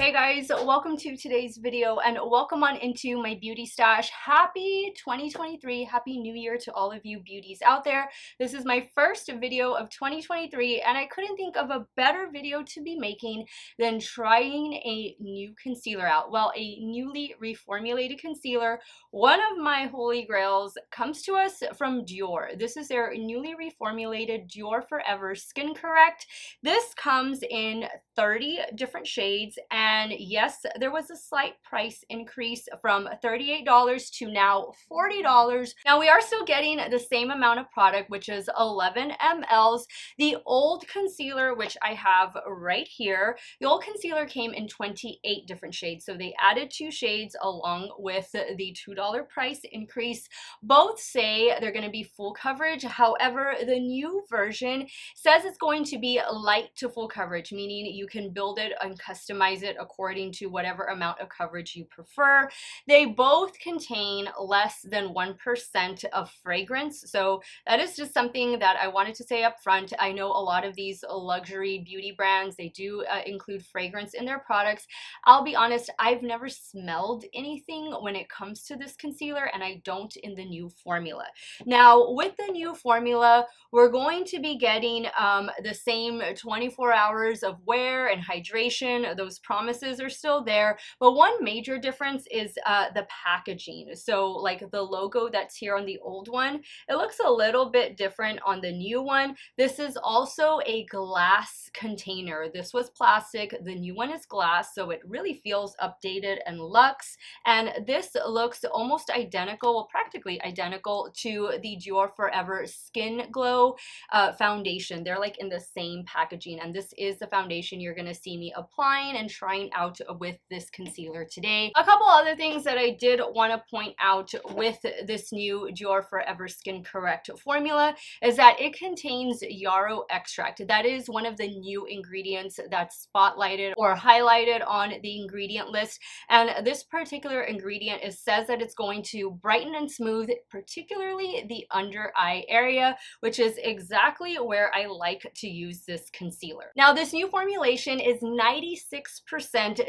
Hey guys, welcome to today's video and welcome on into my beauty stash. Happy 2023, happy new year to all of you beauties out there. This is my first video of 2023 and I couldn't think of a better video to be making than trying a new concealer out. Well, a newly reformulated concealer. One of my holy grails comes to us from Dior. This is their newly reformulated Dior Forever Skin Correct. This comes in 30 different shades, and yes, there was a slight price increase from $38 to now $40. Now we are still getting the same amount of product, which is 11 mLs. The old concealer, which I have right here, the old concealer came in 28 different shades, so they added 2 shades along with the $2 price increase. Both say they're going to be full coverage. However, the new version says it's going to be light to full coverage, meaning you can build it and customize it according to whatever amount of coverage you prefer. They both contain less than 1% of fragrance, so that is just something that I wanted to say up front. I know a lot of these luxury beauty brands, they do include fragrance in their products. I'll be honest, I've never smelled anything when it comes to this concealer, and I don't in the new formula. Now, with the new formula, we're going to be getting the same 24 hours of wear and hydration. Those promises are still there, but one major difference is the packaging. So like the logo that's here on the old one, it looks a little bit different on the new one. This is also a glass container. This was plastic, the new one is glass, so it really feels updated and luxe. And this looks almost identical, well, practically identical to the Dior Forever Skin Glow foundation. They're like in the same packaging, and this is the foundation you're going to see me applying and trying out with this concealer today. A couple other things that I did want to point out with this new Dior Forever Skin Correct formula is that it contains yarrow extract. That is one of the new ingredients that's spotlighted or highlighted on the ingredient list, and this particular ingredient says that it's going to brighten and smooth particularly the under eye area, which is exactly where I like to use this concealer. Now, this new formulation is 96%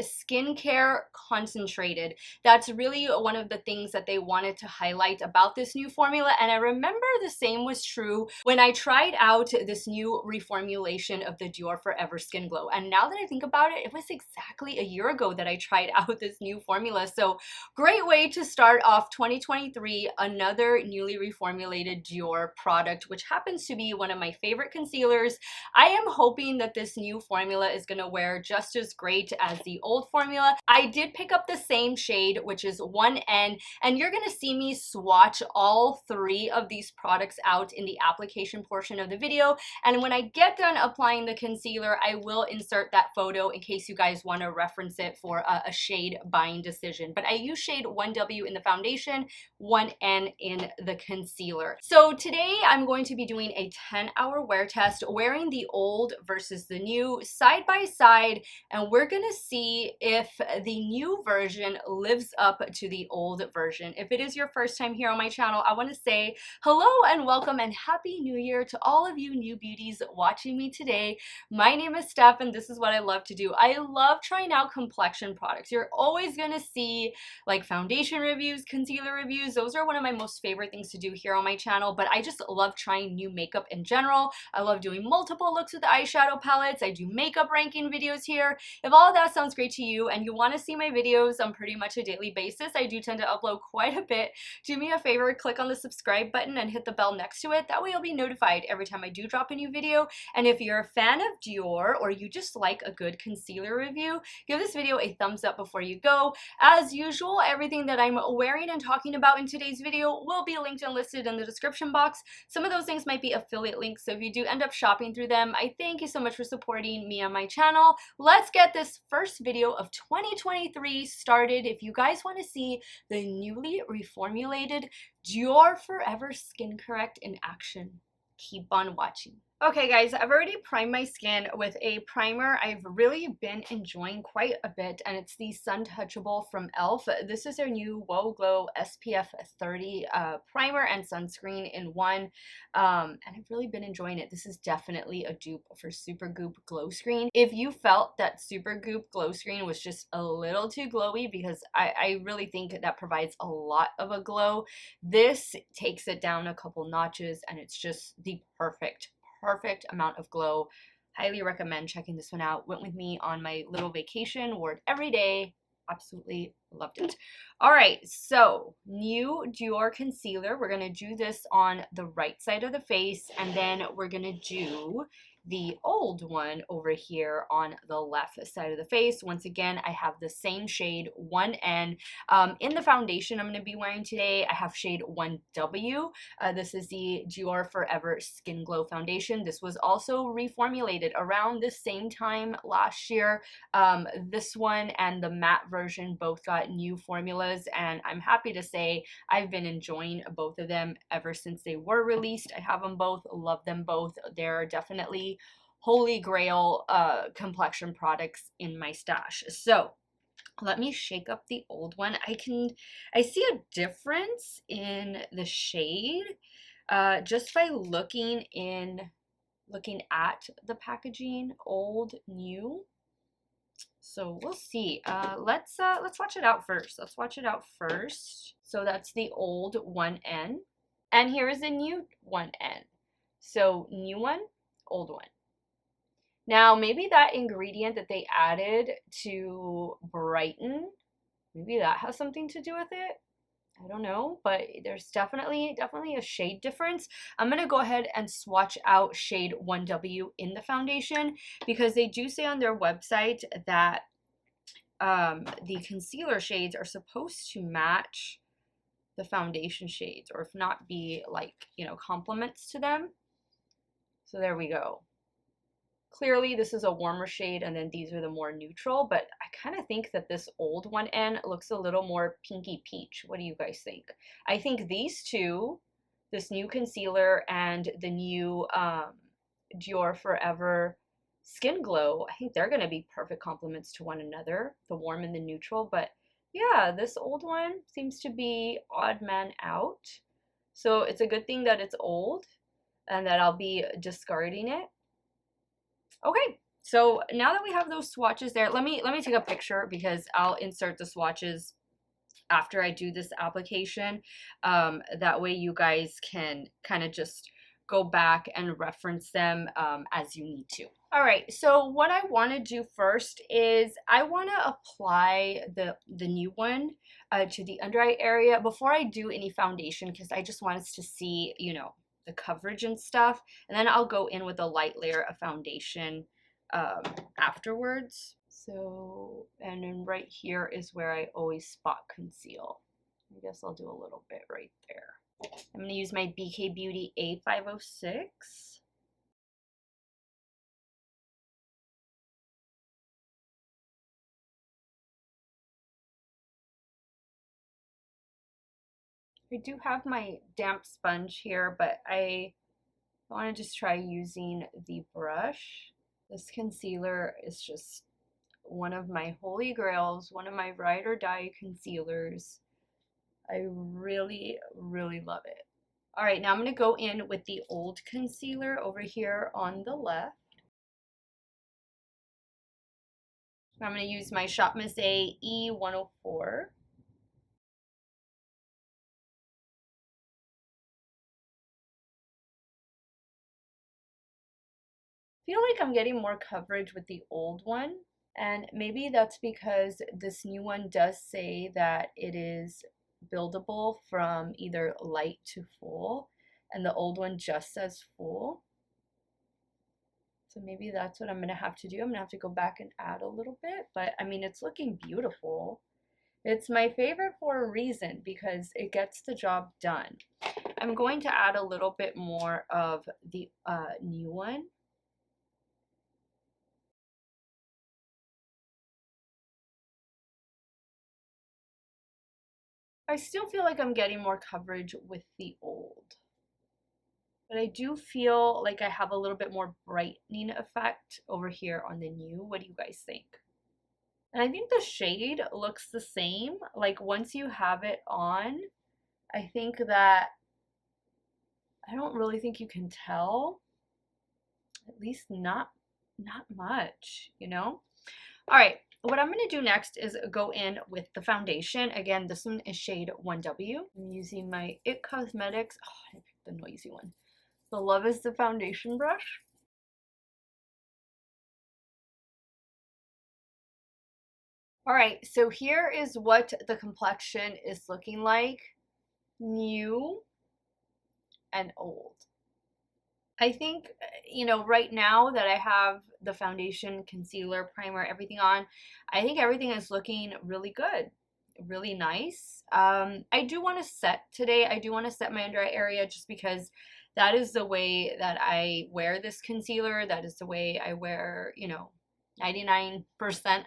skincare concentrated. That's really one of the things that they wanted to highlight about this new formula, and I remember the same was true when I tried out this new reformulation of the Dior Forever Skin Glow. And now that I think about it, it was exactly a year ago that I tried out this new formula. So great way to start off 2023, another newly reformulated Dior product, which happens to be one of my favorite concealers. I am hoping that this new formula is going to wear just as great as the old formula. I did pick up the same shade, which is 1N, and you're going to see me swatch all 3 of these products out in the application portion of the video. And when I get done applying the concealer, I will insert that photo in case you guys want to reference it for a shade buying decision. But I use shade 1W in the foundation, 1N in the concealer. So today I'm going to be doing a 10-hour wear test, wearing the old versus the new side by side, and we're gonna see if the new version lives up to the old version. If it is your first time here on my channel, I want to say hello and welcome and happy new year to all of you new beauties watching me today. My name is Steff and this is what I love to do. I love trying out complexion products. You're always gonna see like foundation reviews, concealer reviews. Those are one of my most favorite things to do here on my channel, but I just love trying new makeup in general. I love doing multiple looks with eyeshadow palettes. I do makeup ranking videos here. If all of that sounds great to you and you want to see my videos on pretty much a daily basis, I do tend to upload quite a bit. Do me a favor, click on the subscribe button and hit the bell next to it. That way you'll be notified every time I do drop a new video. And if you're a fan of Dior or you just like a good concealer review, give this video a thumbs up before you go. As usual, everything that I'm wearing and talking about in today's video will be linked and listed in the description box. Some of those things might be affiliate links, so if you do end up shopping through them, I thank you so much for supporting me on my channel. Let's get this first video of 2023 started. If you guys want to see the newly reformulated Dior Forever Skin Correct in action, keep on watching. Okay guys, I've already primed my skin with a primer I've really been enjoying quite a bit, and it's the Suntouchable from e.l.f. This is their new Whoa Glow SPF 30 primer and sunscreen in one, and I've really been enjoying it. This is definitely a dupe for Supergoop Glow Screen. If you felt that Supergoop Glow Screen was just a little too glowy, because I really think that provides a lot of a glow, this takes it down a couple notches, and it's just the perfect amount of glow. Highly recommend checking this one out. Went with me on my little vacation, wore it every day. Absolutely loved it. All right, so new Dior concealer. We're gonna do this on the right side of the face, and then we're gonna do the old one over here on the left side of the face. Once again, I have the same shade 1N. In the foundation I'm going to be wearing today, I have shade 1W. This is the Dior Forever Skin Glow Foundation. This was also reformulated around the same time last year. This one and the matte version both got new formulas, and I'm happy to say I've been enjoying both of them ever since they were released. I have them both, love them both. They're definitely holy grail complexion products in my stash. So let me shake up the old one. I see a difference in the shade just by looking at the packaging, old, new. So we'll see. Let's watch it out first. Let's watch it out first. So that's the old 1N, and here is the new 1N. So new one, old one. Now, maybe that ingredient that they added to brighten, maybe that has something to do with it. I don't know, but there's definitely a shade difference. I'm going to go ahead and swatch out shade 1W in the foundation, because they do say on their website that the concealer shades are supposed to match the foundation shades, or if not be like, you know, complements to them. So there we go. Clearly this is a warmer shade, and then these are the more neutral, but I kind of think that this old 1N looks a little more pinky peach. What do you guys think? I think these two, this new concealer and the new Dior Forever Skin Glow, I think they're going to be perfect complements to one another, the warm and the neutral. But yeah, this old one seems to be odd man out. So it's a good thing that it's old and that I'll be discarding it. Okay, so now that we have those swatches there, let me take a picture, because I'll insert the swatches after I do this application. That way you guys can kind of just go back and reference them as you need to. All right, so what I want to do first is I want to apply the new one to the under eye area before I do any foundation, because I just want us to see, you know, the coverage and stuff, and then I'll go in with a light layer of foundation afterwards. So, and then right here is where I always spot conceal. I guess I'll do a little bit right there. I'm going to use my BK Beauty A506. I do have my damp sponge here, but I want to just try using the brush. This concealer is just one of my holy grails, one of my ride or die concealers. I really love it. All right, now I'm going to go in with the old concealer over here on the left. I'm going to use my Shop Miss A E104. I feel like I'm getting more coverage with the old one, and maybe that's because this new one does say that it is buildable from either light to full, and the old one just says full. So maybe that's what I'm going to have to do. I'm going to have to go back and add a little bit, but I mean, it's looking beautiful. It's my favorite for a reason, because it gets the job done. I'm going to add a little bit more of the new one. I still feel like I'm getting more coverage with the old, but I do feel like I have a little bit more brightening effect over here on the new. What do you guys think? And I think the shade looks the same. Like once you have it on, I think that I don't really think you can tell. At least not much, you know? All right, what I'm going to do next is go in with the foundation. Again, this one is shade 1W. I'm using my IT Cosmetics. Oh, I picked the noisy one. The Love is the foundation brush. All right, so here is what the complexion is looking like, new and old. I think, you know, right now that I have the foundation, concealer, primer, everything on, I think everything is looking really good, really nice. I do want to set today. I do want to set my under eye area just because that is the way that I wear this concealer. That is the way I wear, you know, 99%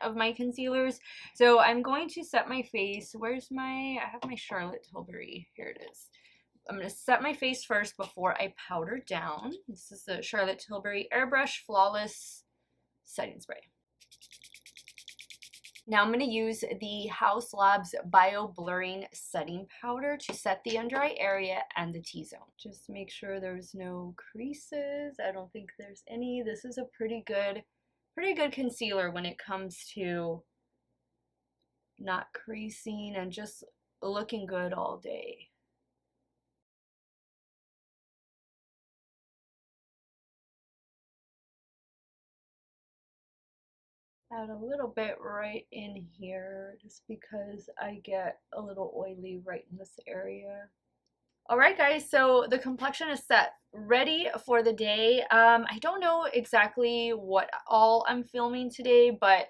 of my concealers. So I'm going to set my face. Where's my, I have my Charlotte Tilbury. Here it is. I'm going to set my face first before I powder down. This is the Charlotte Tilbury Airbrush Flawless Setting Spray. Now I'm going to use the Haus Labs Bio Blurring Setting Powder to set the under eye area and the T-zone. Just make sure there's no creases. I don't think there's any. This is a pretty good concealer when it comes to not creasing and just looking good all day. Add a little bit right in here just because I get a little oily right in this area. Alright guys, so the complexion is set, ready for the day. I don't know exactly what all I'm filming today, but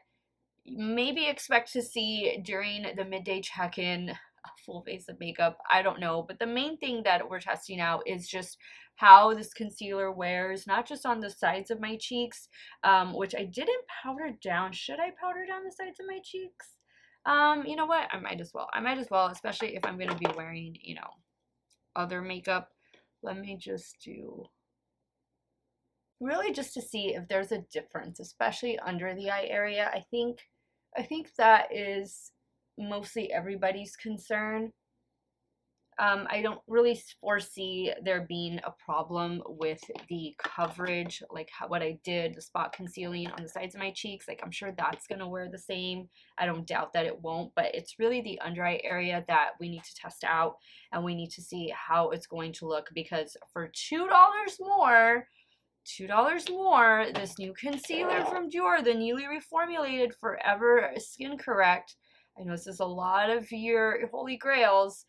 maybe expect to see during the midday check-in a full face of makeup. I don't know, but the main thing that we're testing out is just how this concealer wears, not just on the sides of my cheeks, which I didn't powder down. Should I powder down the sides of my cheeks? You know what? I might as well, especially if I'm going to be wearing, you know, other makeup. Let me just do, really just to see if there's a difference, especially under the eye area. I think that is mostly everybody's concern. I don't really foresee there being a problem with the coverage, like what I did, the spot concealing on the sides of my cheeks. Like I'm sure that's going to wear the same. I don't doubt that it won't, but it's really the under eye area that we need to test out, and we need to see how it's going to look, because for $2 more, this new concealer from Dior, the newly reformulated Forever Skin Correct. I know this is a lot of your holy grails.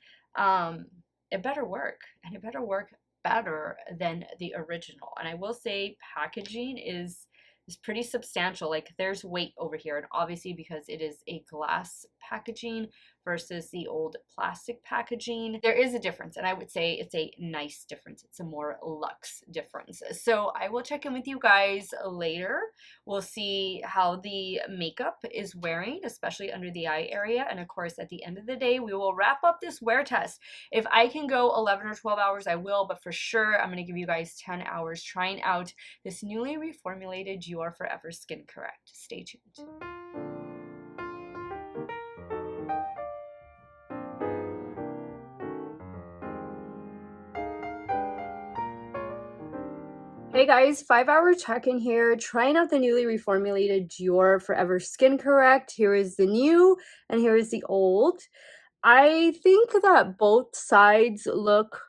It better work, and it better work better than the original. And I will say packaging is pretty substantial. Like there's weight over here, and obviously because it is a glass packaging versus the old plastic packaging, there is a difference, and I would say it's a nice difference. It's a more luxe difference. So I will check in with you guys later. We'll see how the makeup is wearing, especially under the eye area, and of course at the end of the day we will wrap up this wear test. If I can go 11 or 12 hours, I will, but for sure I'm going to give you guys 10 hours trying out this newly reformulated Dior Forever Skin Correct. Stay tuned. Hey guys, 5-hour check-in here, trying out the newly reformulated Dior Forever Skin Correct. Here is the new and here is the old. I think that both sides look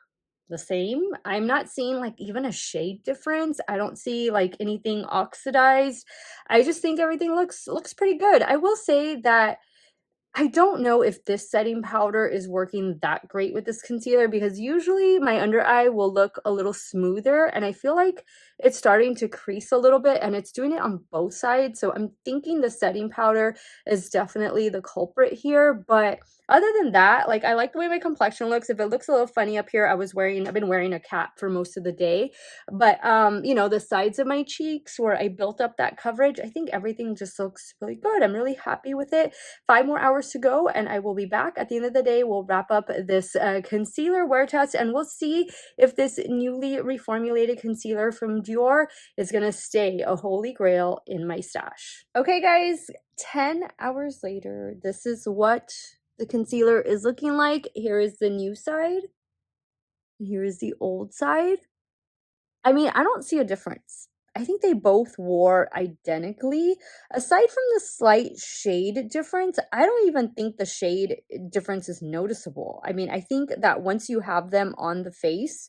the same. I'm not seeing like even a shade difference. I don't see like anything oxidized. I just think everything looks pretty good. I will say that I don't know if this setting powder is working that great with this concealer, because usually my under eye will look a little smoother, and I feel like it's starting to crease a little bit, and it's doing it on both sides. So I'm thinking the setting powder is definitely the culprit here, but Other than that, like, I like the way my complexion looks. If it looks a little funny up here, I've been wearing a cap for most of the day. But, you know, the sides of my cheeks where I built up that coverage, I think everything just looks really good. I'm really happy with it. 5 more hours to go, and I will be back. At the end of the day, we'll wrap up this concealer wear test, and we'll see if this newly reformulated concealer from Dior is going to stay a holy grail in my stash. Okay, guys, 10 hours later, this is what the concealer is looking like. Here is the new side. Here is the old side. I mean, I don't see a difference. I think they both wore identically. Aside from the slight shade difference, I don't even think the shade difference is noticeable. I mean, I think that once you have them on the face,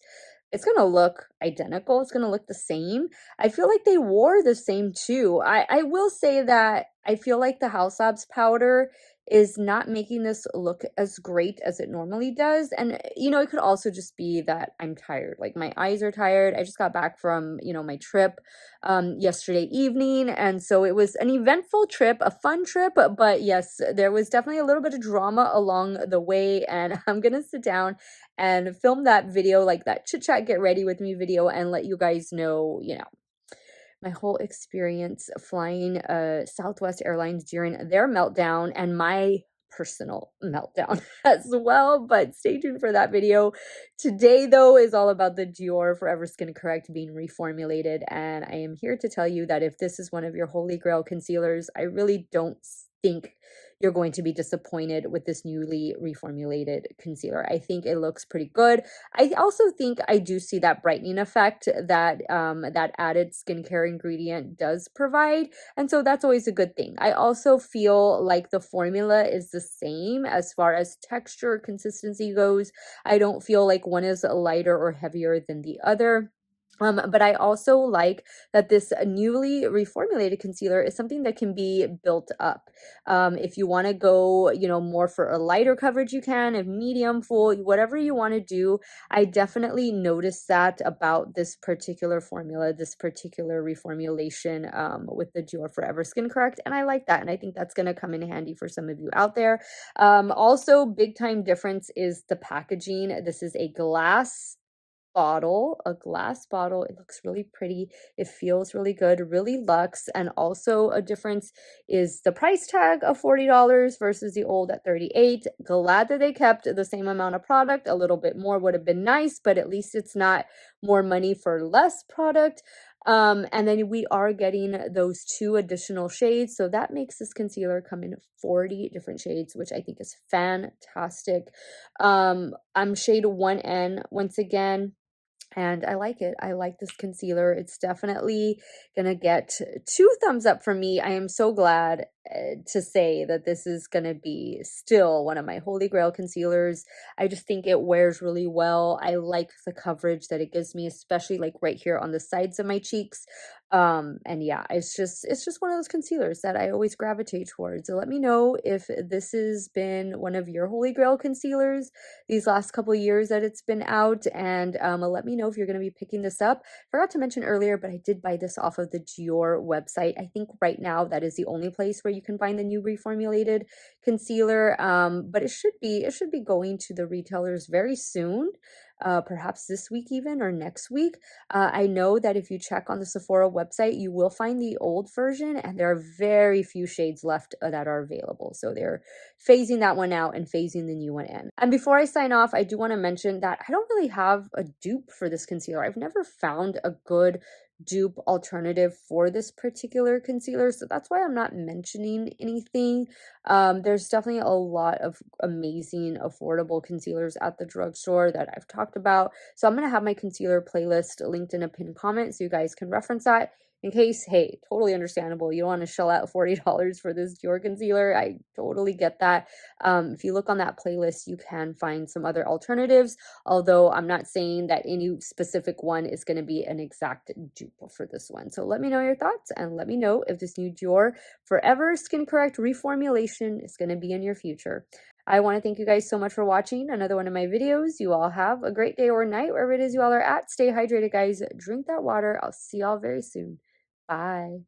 it's gonna look identical. It's gonna look the same. I feel like they wore the same too. I will say that I feel like the House Labs powder is not making this look as great as it normally does. And, you know, it could also just be that I'm tired. Like, my eyes are tired. I just got back from, you know, my trip yesterday evening. And so it was an eventful trip, a fun trip. But yes, there was definitely a little bit of drama along the way. And I'm going to sit down and film that video, like that chit chat, get ready with me video, and let you guys know, you know, my whole experience flying Southwest Airlines during their meltdown and my personal meltdown as well. But stay tuned for that video. Today, though, is all about the Dior Forever Skin Correct being reformulated. And I am here to tell you that if this is one of your holy grail concealers, I really don't think you're going to be disappointed with this newly reformulated concealer. I think it looks pretty good. I also think I do see that brightening effect that that added skincare ingredient does provide, and so that's always a good thing. I also feel like the formula is the same as far as texture consistency goes. I don't feel like one is lighter or heavier than the other. But I also like that this newly reformulated concealer is something that can be built up. If you want to go, you know, more for a lighter coverage, you can, if medium, full, whatever you want to do. I definitely noticed that about this particular formula, this particular reformulation with the Dior Forever Skin Correct. And I like that. And I think that's going to come in handy for some of you out there. Also, big time difference is the packaging. This is a glass bottle, a glass bottle. It looks really pretty. It feels really good, really luxe. And also a difference is the price tag of $40 versus the old at $38. Glad that they kept the same amount of product. A little bit more would have been nice, but at least it's not more money for less product. And then we are getting those 2 additional shades. So that makes this concealer come in 40 different shades, which I think is fantastic. I'm shade 1N once again. And I like it. I like this concealer. It's definitely gonna get 2 thumbs up from me. I am so glad to say that this is gonna be still one of my holy grail concealers. I just think it wears really well. I like the coverage that it gives me, especially like right here on the sides of my cheeks. And yeah, it's just one of those concealers that I always gravitate towards. So let me know if this has been one of your holy grail concealers these last couple years that it's been out, and let me know if you're going to be picking this up. Forgot to mention earlier, but I did buy this off of the Dior website. I think right now that is the only place where you can find the new reformulated concealer, but it should be going to the retailers very soon. Perhaps this week even, or next week. I know that if you check on the Sephora website, you will find the old version, and there are very few shades left that are available. So they're phasing that one out and phasing the new one in. And before I sign off, I do want to mention that I don't really have a dupe for this concealer. I've never found a good dupe alternative for this particular concealer, so that's why I'm not mentioning anything. There's definitely a lot of amazing affordable concealers at the drugstore that I've talked about, so I'm going to have my concealer playlist linked in a pinned comment so you guys can reference that in case, hey, totally understandable, you don't want to shell out $40 for this Dior concealer. I totally get that. If you look on that playlist, you can find some other alternatives, although I'm not saying that any specific one is going to be an exact dupe for this one. So let me know your thoughts, and let me know if this new Dior Forever Skin Correct reformulation is going to be in your future. I want to thank you guys so much for watching another one of my videos. You all have a great day or night, wherever it is you all are at. Stay hydrated, guys. Drink that water. I'll see y'all very soon. Bye.